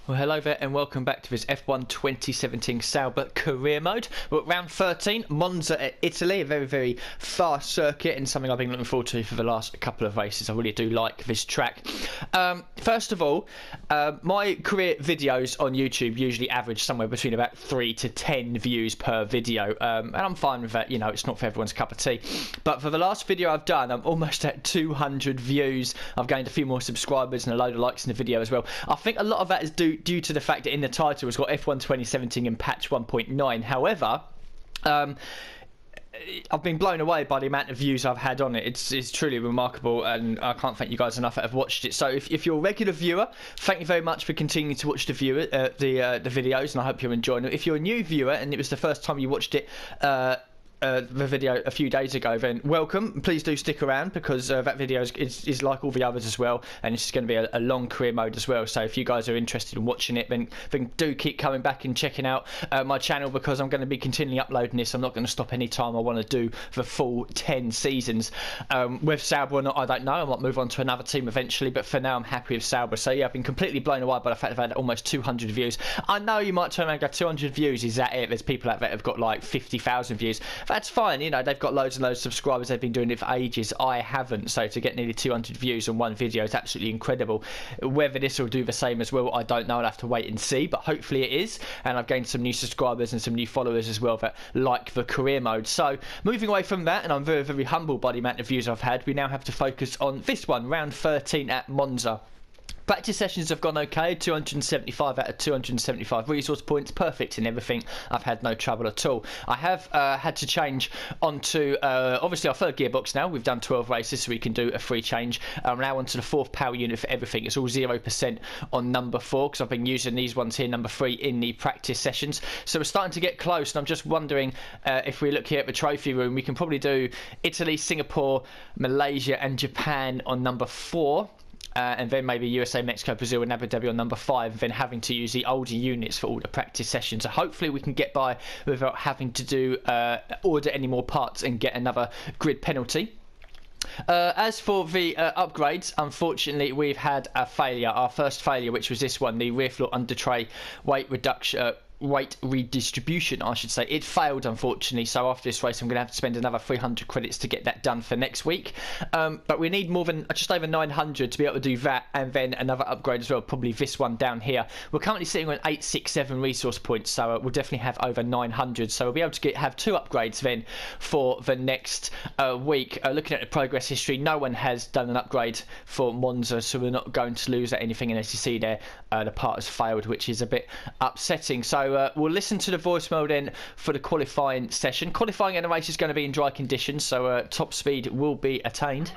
Well, hello there and welcome back to this F1 2017 Sauber career mode. We're at round 13, Monza at Italy, a very, very fast circuit and something I've been looking forward to for the last couple of races. I really do like this track. First of all, my career videos on YouTube usually average somewhere between about 3 to 10 views per video, and I'm fine with that. You know, it's not for everyone's cup of tea. But for the last video I've done, I'm almost at 200 views. I've gained a few more subscribers and a load of likes in the video as well. I think a lot of that is due to the fact that in the title it's got F1 2017 in patch 1.9. However, I've been blown away by the amount of views I've had on it. It's truly remarkable, and I can't thank you guys enough that have watched it. So if you're a regular viewer, thank you very much for continuing to watch the videos, and I hope you're enjoying it. If you're a new viewer and it was the first time you watched it, the video a few days ago, then welcome. Please do stick around because that video is like all the others as well, and it's going to be a long career mode as well. So if you guys are interested in watching it, then do keep coming back and checking out my channel, because I'm going to be continually uploading this. I'm not going to stop any time I want to do the full 10 seasons. With Sauber or not, I don't know. I might move on to another team eventually, but for now I'm happy with Sauber. So yeah, I've been completely blown away by the fact I've had almost 200 views. I know you might turn around and go, 200 views, is that it? There's people out there that have got like 50,000 views. That's fine, you know, they've got loads and loads of subscribers, they've been doing it for ages. I haven't, so to get nearly 200 views on one video is absolutely incredible. Whether this will do the same as well, I don't know. I'll have to wait and see, but hopefully it is, and I've gained some new subscribers and some new followers as well that like the career mode. So moving away from that, and I'm very, very humbled by the amount of views I've had, we now have to focus on this one, round 13 at Monza. Practice sessions have gone okay, 275 out of 275 resource points, perfect in everything. I've had no trouble at all. I have had to change onto, obviously our third gearbox now. We've done 12 races, so we can do a free change. I'm now onto the fourth power unit for everything. It's all 0% on number 4, because I've been using these ones here, number 3, in the practice sessions. So we're starting to get close, and I'm just wondering if we look here at the trophy room, we can probably do Italy, Singapore, Malaysia and Japan on number 4. And then maybe USA, Mexico, Brazil and Abu Dhabi on number 5, and then having to use the older units for all the practice sessions. So hopefully we can get by without having to do order any more parts and get another grid penalty. As for the upgrades, unfortunately we've had a failure, our first failure, which was this one, the rear floor under tray weight reduction, weight redistribution, I should say. It failed, unfortunately, so after this race I'm going to have to spend another 300 credits to get that done for next week. But we need more than just over 900 to be able to do that, and then another upgrade as well, probably this one down here. We're currently sitting on 867 resource points, so we'll definitely have over 900, so we'll be able to have 2 upgrades then for the next week. Looking at the progress history, no one has done an upgrade for Monza, so we're not going to lose at anything, and as you see there, the part has failed, which is a bit upsetting. So we'll listen to the voicemail then for the qualifying session. Qualifying in the race is going to be in dry conditions, so top speed will be attained.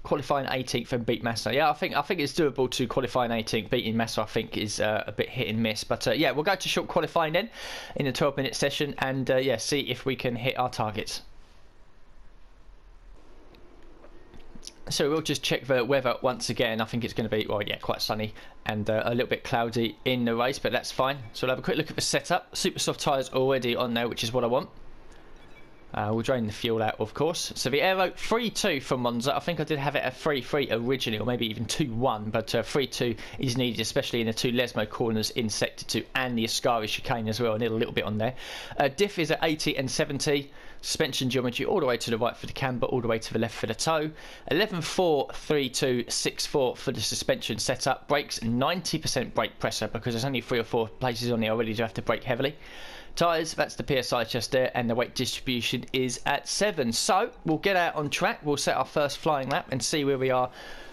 Qualifying 18th and beat Massa. Yeah, I think it's doable to qualifying 18th. Beating Massa, I think, is a bit hit and miss. But yeah, we'll go to short qualifying then in a 12-minute session, and yeah, see if we can hit our targets. So we'll just check the weather once again. I think it's going to be, well, yeah, quite sunny and a little bit cloudy in the race, but that's fine. So we'll have a quick look at the setup. Super soft tyres already on there, which is what I want. We'll drain the fuel out, of course. So the aero 3.2 from Monza. I think I did have it at 3.3 originally, or maybe even 2.1, but 3.2 is needed, especially in the 2 Lesmo corners in Sector 2 and the Ascari chicane as well. I need a little bit on there. Diff is at 80 and 70. Suspension geometry all the way to the right for the camber, all the way to the left for the toe. 11.4, 3.2, 6.4 for the suspension setup. Brakes 90% brake pressure, because there's only 3 or 4 places on there already to have to brake heavily. Tyres, that's the PSI just there, and the weight distribution is at 7. So we'll get out on track, we'll set our first flying lap and see where we are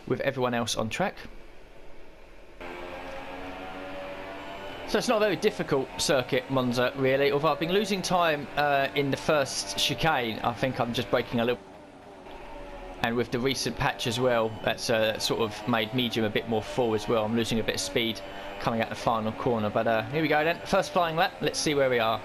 with everyone else on track. So it's not a very difficult circuit, Monza, really, although I've been losing time in the first chicane. I think I'm just braking a little. And with the recent patch as well, that's sort of made medium a bit more full as well. I'm losing a bit of speed coming out the final corner. But here we go then. First flying lap. Let's see where we are.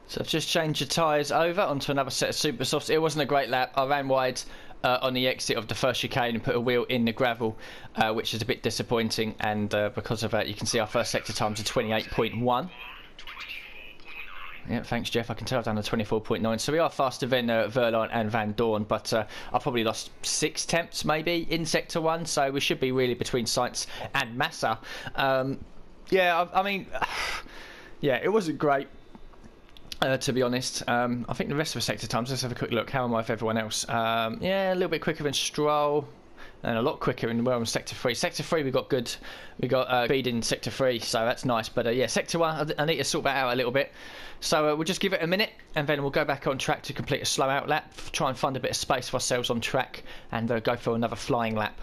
So I've just changed the tyres over onto another set of super softs. It wasn't a great lap. I ran wide on the exit of the first chicane and put a wheel in the gravel, which is a bit disappointing, and because of that you can see our first sector times are 28.1. Yeah, thanks Jeff, I can tell I've done a 24.9, so we are faster than Verline and Van Dorn, but I probably lost 6 tenths maybe in sector 1, so we should be really between Sainz and Massa. Yeah, I mean, yeah, it wasn't great. To be honest, I think the rest of the sector times, let's have a quick look. How am I with everyone else? Yeah, a little bit quicker than Stroll, and a lot quicker in on sector 3. Sector 3 we got good, we got speed in sector 3, so that's nice. But yeah, sector 1, I need to sort that out a little bit. So we'll just give it a minute, and then we'll go back on track to complete a slow out lap, try and find a bit of space for ourselves on track, and go for another flying lap.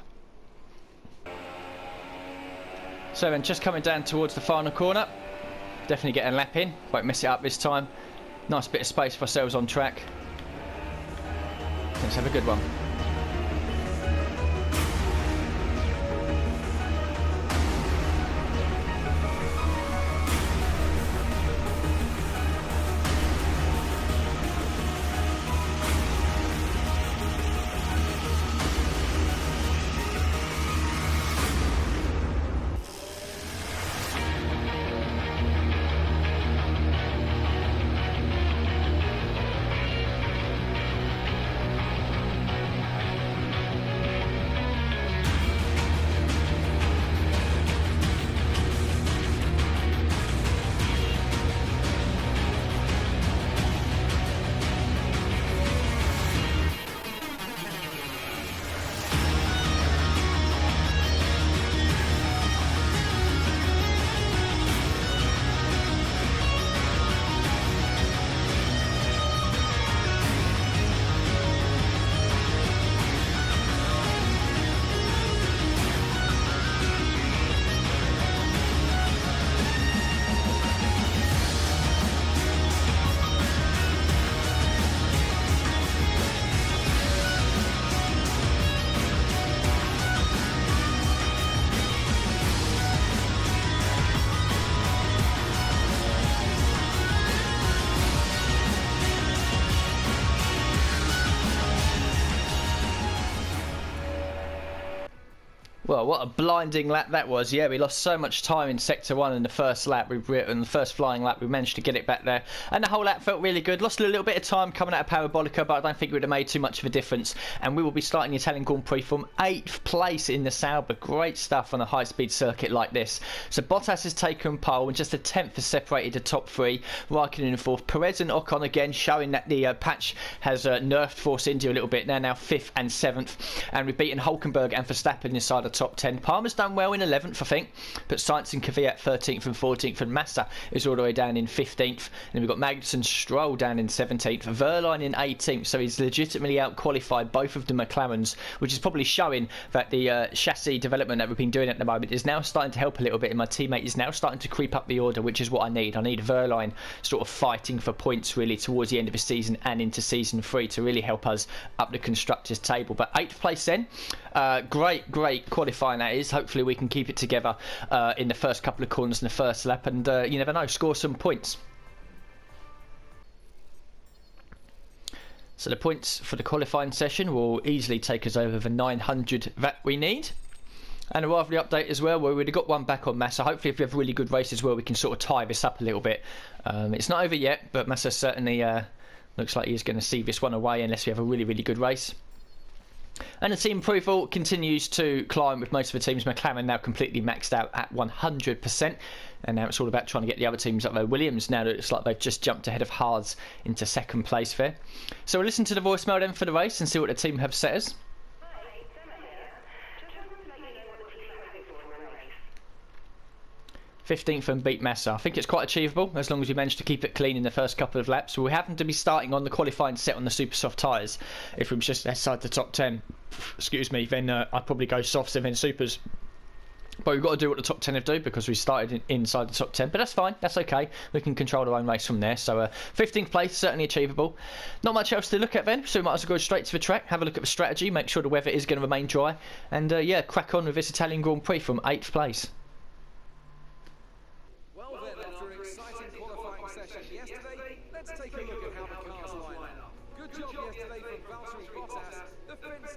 So then, just coming down towards the final corner. Definitely getting a lap in, won't mess it up this time. Nice bit of space for ourselves on track. Let's have a good one. Well, what a blinding lap that was. Yeah, we lost so much time in sector 1 in the first lap. In the first flying lap, we managed to get it back there. And the whole lap felt really good. Lost a little bit of time coming out of Parabolica, but I don't think it would have made too much of a difference. And we will be starting the Italian Grand Prix from 8th place in the Sauber. Great stuff on a high-speed circuit like this. So Bottas has taken pole, and just a 10th has separated the top 3. Raikkonen in 4th. Perez and Ocon again, showing that the patch has nerfed Force India a little bit. They're now 5th and 7th. And we've beaten Hulkenberg and Verstappen inside the top 10. Palmer's done well in 11th, I think, but Sainz and Kvyat 13th and 14th, and Massa is all the way down in 15th. And then we've got Magnussen, Stroll down in 17th, Verline in 18th, so he's legitimately out-qualified both of the McLarens, which is probably showing that the chassis development that we've been doing at the moment is now starting to help a little bit, and my teammate is now starting to creep up the order, which is what I need. I need Verline sort of fighting for points really towards the end of the season and into season 3 to really help us up the constructors table. But 8th place then, great qualifying that is. Hopefully we can keep it together in the first couple of corners in the first lap, and you never know, score some points. So the points for the qualifying session will easily take us over the 900 that we need. And a rivalry update as well, where we've got one back on Massa. Hopefully if we have really good races where we can sort of tie this up a little bit. It's not over yet, but Massa certainly looks like he's going to see this one away unless we have a really good race. And the team approval continues to climb with most of the teams. McLaren now completely maxed out at 100%. And now it's all about trying to get the other teams up there. Williams now looks like they've just jumped ahead of Haas into second place there. So we'll listen to the voicemail then for the race and see what the team have set us. 15th and beat Massa. I think it's quite achievable as long as we manage to keep it clean in the first couple of laps. We happen to be starting on the qualifying set on the super soft tyres. If we were just outside the top 10, excuse me, then I'd probably go softs and then supers. But we've got to do what the top 10 have do because we started inside the top 10. But that's fine, that's okay. We can control our own race from there. So 15th place, certainly achievable. Not much else to look at then, so we might as well go straight to the track, have a look at the strategy, make sure the weather is going to remain dry, and yeah, crack on with this Italian Grand Prix from 8th place. Well then, after an exciting qualifying session yesterday, let's take a look at how the cars line up. Good job yesterday from Valtteri Bottas, the French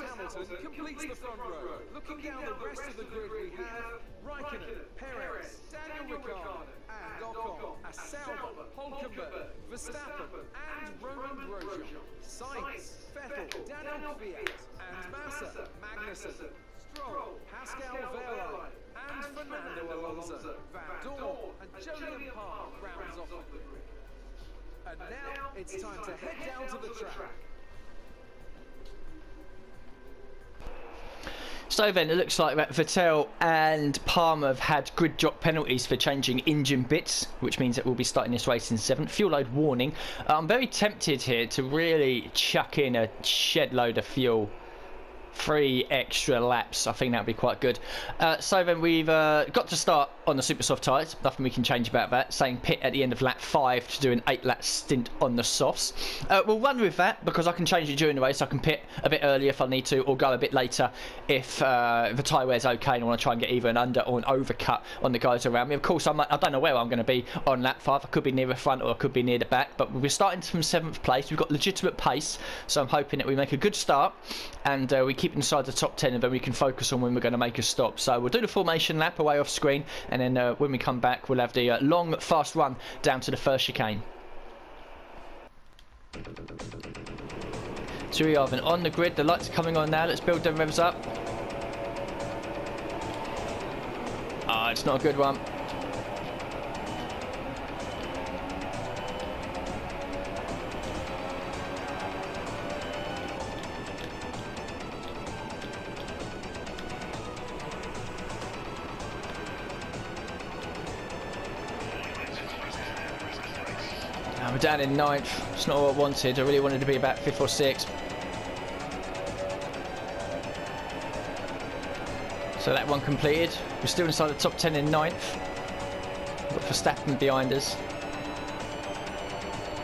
Hamilton completes the front row. Looking down the rest of the grid, we have Raikkonen, Perez, Daniel Ricciardo, and Ocon, Sauber, Hulkenberg, Verstappen, and Roman Grosjean. Sainz, Vettel, Daniel Kvyat, and Massa, Magnussen, Stroll, Pascal Wehrlein, and Fernando Alonso. Van Dorn and Jolyon Park rounds off the grid. And now it's time to head down to the track. So then it looks like that Vettel and Palmer have had grid drop penalties for changing engine bits, which means that we'll be starting this race in 7th. Fuel load warning. I'm very tempted here to really chuck in a shed load of fuel. 3 extra laps. I think that would be quite good. So then we've got to start on the super soft tyres. Nothing we can change about that. Saying pit at the end of lap 5 to do an 8-lap stint on the softs. We'll run with that because I can change it during the race. I can pit a bit earlier if I need to, or go a bit later if the tyre wear's okay and I want to try and get either an under or an overcut on the guys around me. Of course, I don't know where I'm going to be on lap 5. I could be near the front or I could be near the back, but we're starting from 7th place. We've got legitimate pace, so I'm hoping that we make a good start and we keep inside the top 10, and then we can focus on when we're going to make a stop. So we'll do the formation lap away off screen, and then when we come back we'll have the long fast run down to the first chicane. So we are then on the grid. The lights are coming on now. Let's build them revs up. It's not a good one. We're down in 9th. It's not what I wanted. I really wanted to be about 5th or 6th. So that one completed. We're still inside the top 10 in 9th. We've got Verstappen behind us.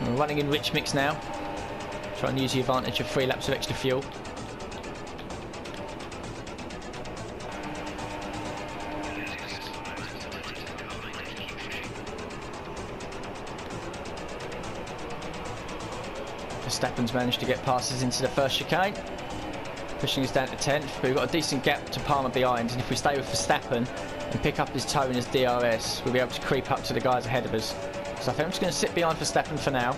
We're running in rich mix now. Try and use the advantage of 3 laps of extra fuel. Verstappen's managed to get past us into the first chicane, pushing us down to 10th, but we've got a decent gap to Palmer behind, and if we stay with Verstappen and pick up his toe in his DRS, we'll be able to creep up to the guys ahead of us. So I think I'm just going to sit behind Verstappen for now.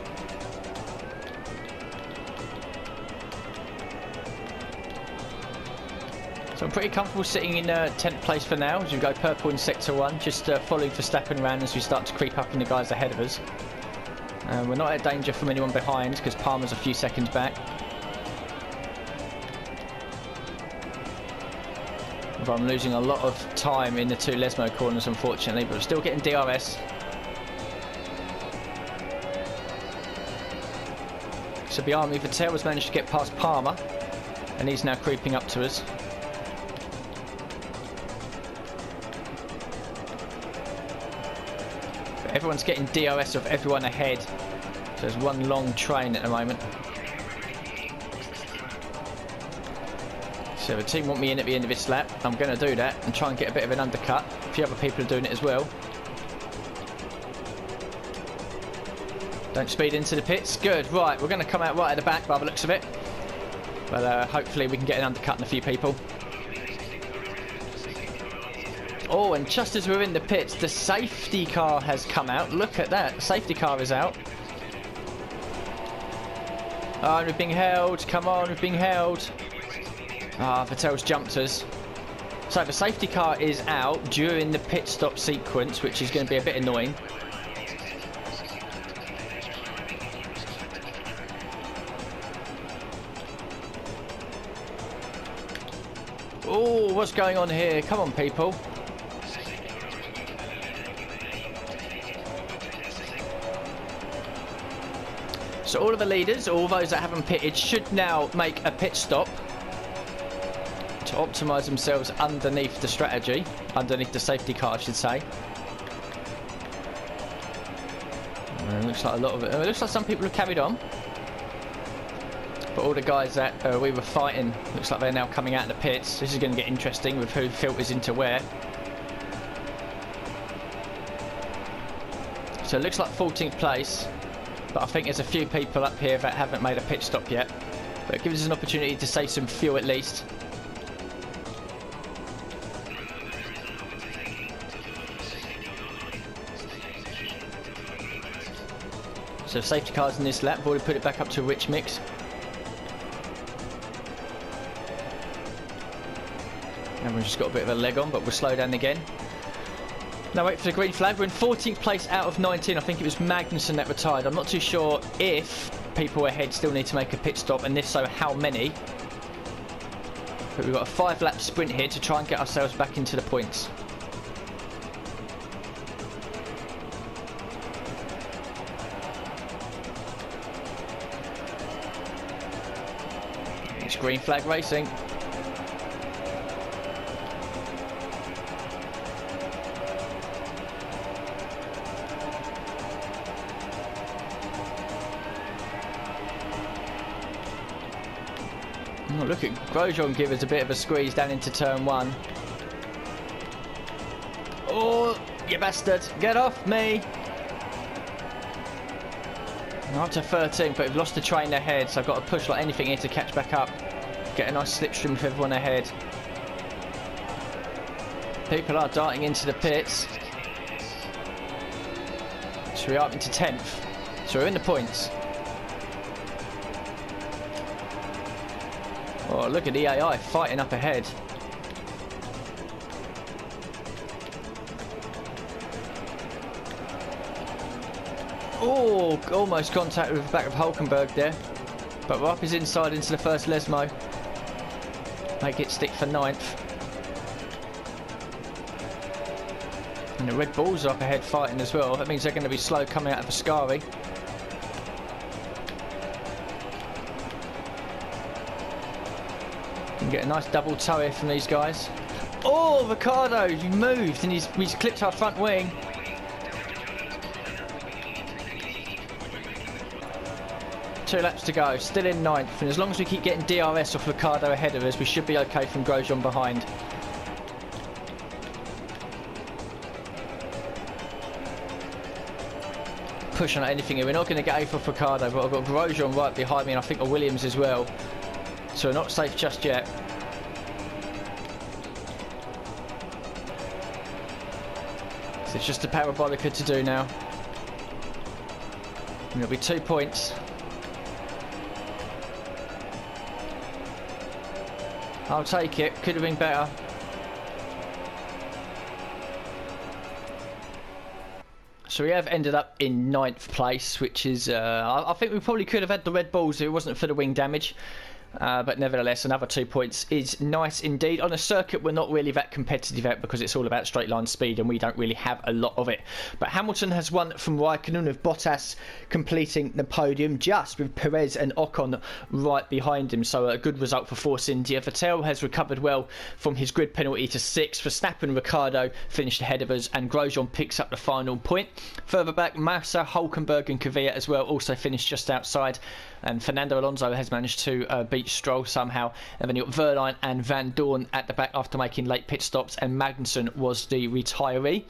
So I'm pretty comfortable sitting in 10th place for now as we go purple in sector 1, just following Verstappen around as we start to creep up in the guys ahead of us. We're not at danger from anyone behind because Palmer's a few seconds back. I'm losing a lot of time in the 2 Lesmo corners unfortunately, but we're still getting DRS. So behind me, Vettel has managed to get past Palmer and he's now creeping up to us. Everyone's getting DRS of everyone ahead, so there's one long train at the moment. So the team want me in at the end of this lap. I'm going to do that and try and get a bit of an undercut. A few other people are doing it as well. Don't speed into the pits. Good. Right, we're going to come out right at the back by the looks of it. But hopefully we can get an undercut on a few people. Oh, and just as we're in the pits, the safety car has come out. Look at that. The safety car is out. Oh, and we're being held. Come on, we're being held. Vettel's jumped us. So the safety car is out during the pit stop sequence, which is going to be a bit annoying. Oh, what's going on here? Come on, people. So all of the leaders, all those that haven't pitted, should now make a pit stop to optimise themselves underneath the strategy, underneath the safety car, I should say. It looks like a lot of it. It looks like some people have carried on, but all the guys that we were fighting, looks like they're now coming out of the pits. This is going to get interesting with who filters into where. So it looks like 14th place. But I think there's a few people up here that haven't made a pit stop yet. But it gives us an opportunity to save some fuel at least. So safety cars in this lap. We've already put it back up to a rich mix. And we've just got a bit of a leg on, but we'll slow down again. Now wait for the green flag. We're in 14th place out of 19. I think it was Magnussen that retired. I'm not too sure if people ahead still need to make a pit stop, and if so, how many. But we've got a 5-lap sprint here to try and get ourselves back into the points. It's green flag racing. Oh, look at Grosjean give us a bit of a squeeze down into turn 1. Oh, you bastard. Get off me. I'm up to 13, but we've lost the train ahead, so I've got to push like anything here to catch back up. Get a nice slipstream with everyone ahead. People are darting into the pits. So we're up into 10th. So we're in the points. Oh, look at the AI fighting up ahead. Oh, almost contact with the back of Hulkenberg there. But we're up his inside into the first Lesmo. Make it stick for 9th. And the Red Bulls are up ahead fighting as well. That means they're going to be slow coming out of Ascari. Can get a nice double toe here from these guys. Oh, Ricciardo, you moved and he's clipped our front wing. Two laps to go, still in 9th, and as long as we keep getting DRS off Ricciardo ahead of us, we should be okay from Grosjean behind. Pushing at anything here, we're not going to get A for Ricciardo, but I've got Grosjean right behind me, and I think a Williams as well. So we're not safe just yet. So it's just a parabolica to do now. And it'll be 2 points. I'll take it. Could have been better. So we have ended up in 9th place, which is... I think we probably could have had the Red Bulls if it wasn't for the wing damage. But nevertheless, another 2 points is nice indeed. On a circuit we're not really that competitive at because it's all about straight line speed and we don't really have a lot of it. But Hamilton has won from Raikkonen, with Bottas completing the podium just with Perez and Ocon right behind him. So a good result for Force India. Vettel has recovered well from his grid penalty to 6th. Verstappen and Ricciardo finished ahead of us, and Grosjean picks up the final point. Further back, Massa, Hulkenberg and Kvyat as well also finished just outside. And Fernando Alonso has managed to beat Stroll somehow. And then you've got Verline and Van Dorn at the back after making late pit stops, and Magnussen was the retiree.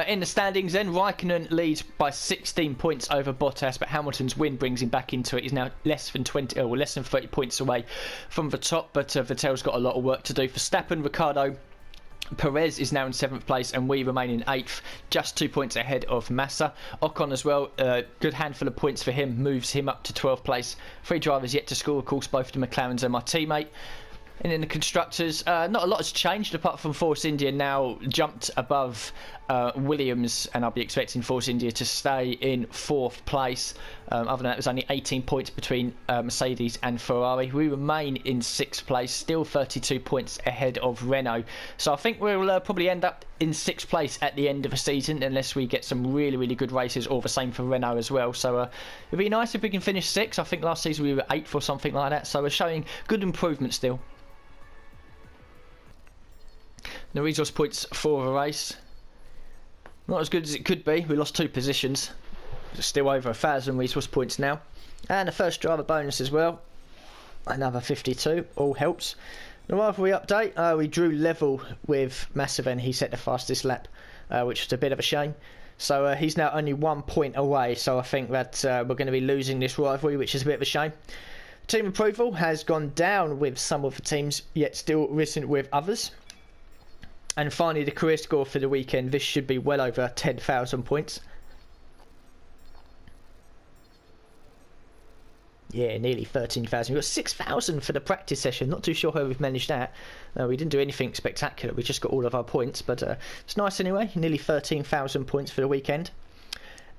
In the standings then, Raikkonen leads by 16 points over Bottas, but Hamilton's win brings him back into it. He's now less than 30 points away from the top, but Vettel's got a lot of work to do. Verstappen, Ricciardo, Perez is now in 7th place, and we remain in 8th, just 2 points ahead of Massa. Ocon as well, good handful of points for him, moves him up to 12th place. 3 drivers yet to score, of course, both the McLarens and my teammate. And in the constructors, not a lot has changed apart from Force India now jumped above Williams, and I'll be expecting Force India to stay in 4th place. Other than that, there's only 18 points between Mercedes and Ferrari. We remain in 6th place, still 32 points ahead of Renault. So I think we'll probably end up in 6th place at the end of the season, unless we get some really, really good races, or the same for Renault as well. So it'd be nice if we can finish 6th. I think last season we were 8th or something like that. So we're showing good improvement still. The resource points for the race, not as good as it could be. We lost 2 positions. Still over 1,000 resource points now. And a first driver bonus as well. Another 52. All helps. The rivalry update. We drew level with Massaven. He set the fastest lap, which was a bit of a shame. So he's now only 1 point away. So I think that we're going to be losing this rivalry, which is a bit of a shame. team approval has gone down with some of the teams, yet still risen with others. And finally, the career score for the weekend. This should be well over 10,000 points. Yeah, nearly 13,000. We've got 6,000 for the practice session. Not too sure how we've managed that. We didn't do anything spectacular. We just got all of our points, but it's nice anyway. Nearly 13,000 points for the weekend.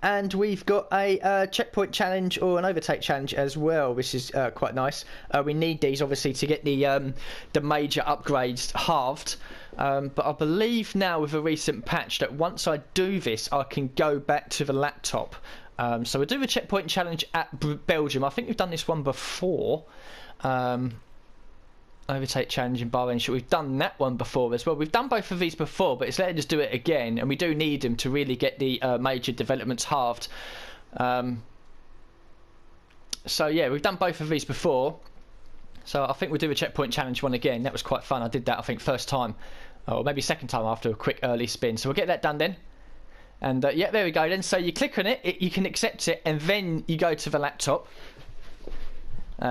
And we've got a checkpoint challenge or an overtake challenge as well, which is quite nice. We need these obviously to get the major upgrades halved. But I believe now with a recent patch that once I do this, I can go back to the laptop. So we'll do the checkpoint challenge at Belgium. I think we've done this one before. Overtake challenge in Bahrain. We've done that one before as well. We've done both of these before, but it's letting us do it again, and we do need them to really get the major developments halved. So yeah, we've done both of these before. So I think we'll do a checkpoint challenge one again. That was quite fun. I did that, I think, first time, or maybe second time after a quick early spin. So we'll get that done then. And yeah, there we go then. So you click on it, you can accept it, and then you go to the laptop.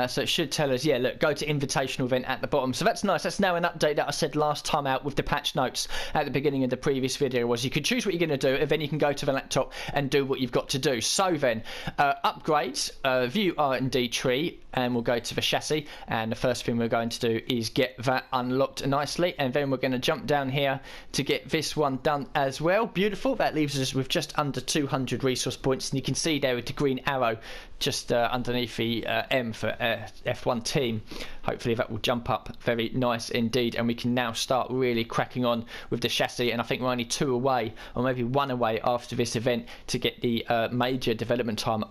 So it should tell us, yeah, look, go to invitational event at the bottom. So that's nice. That's now an update that I said last time out with the patch notes at the beginning of the previous video, was you can choose what you're going to do, and then you can go to the laptop and do what you've got to do. So then, upgrades, view R&D tree, and we'll go to the chassis. And the first thing we're going to do is get that unlocked nicely. And then we're going to jump down here to get this one done as well. Beautiful. That leaves us with just under 200 resource points. And you can see there with the green arrow just underneath the M for F1 team. Hopefully that will jump up very nice indeed, and we can now start really cracking on with the chassis. And I think we're only 2 away, or maybe 1 away after this event, to get the major development time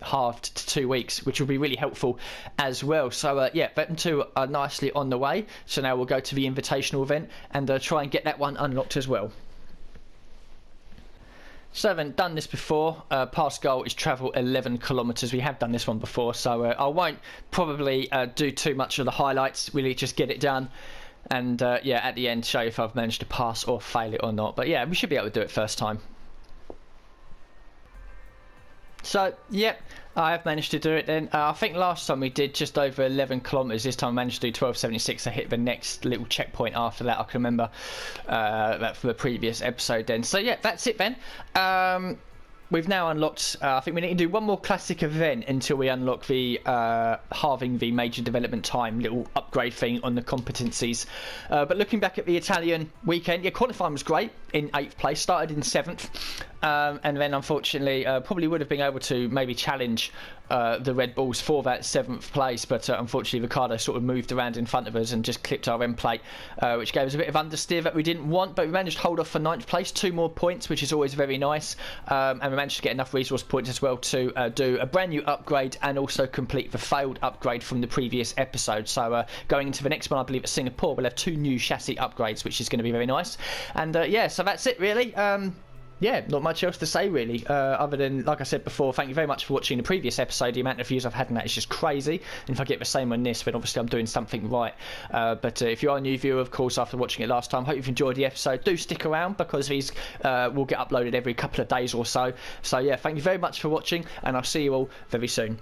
halved to 2 weeks, which will be really helpful as well. So yeah, them 2 are nicely on the way. So now we'll go to the invitational event and try and get that one unlocked as well. So I haven't done this before. Past goal is travel 11 kilometres. We have done this one before, so I won't probably do too much of the highlights. Really just get it done, and yeah, at the end show if I've managed to pass or fail it or not. But yeah, we should be able to do it first time. So yep, I have managed to do it then. I think last time we did just over 11 kilometres. This time I managed to do 12.76. I hit the next little checkpoint after that. I can remember that from the previous episode then. So yeah, that's it then. We've now unlocked, I think we need to do one more classic event until we unlock the halving the major development time little upgrade thing on the competencies. But looking back at the Italian weekend, yeah, qualifying was great in 8th place, started in 7th. And then unfortunately probably would have been able to maybe challenge the Red Bulls for that 7th place, but unfortunately Ricciardo sort of moved around in front of us and just clipped our end plate, which gave us a bit of understeer that we didn't want, but we managed to hold off for 9th place, 2 more points, which is always very nice, and we managed to get enough resource points as well to do a brand new upgrade and also complete the failed upgrade from the previous episode. So going into the next one, I believe at Singapore, we'll have 2 new chassis upgrades, which is going to be very nice. And yeah, so that's it really. Yeah, not much else to say really, other than, like I said before, thank you very much for watching the previous episode. The amount of views I've had in that is just crazy, and if I get the same on this, then obviously I'm doing something right. But if you are a new viewer, of course, after watching it last time, hope you've enjoyed the episode. Do stick around, because these will get uploaded every couple of days or so. So yeah, thank you very much for watching, and I'll see you all very soon.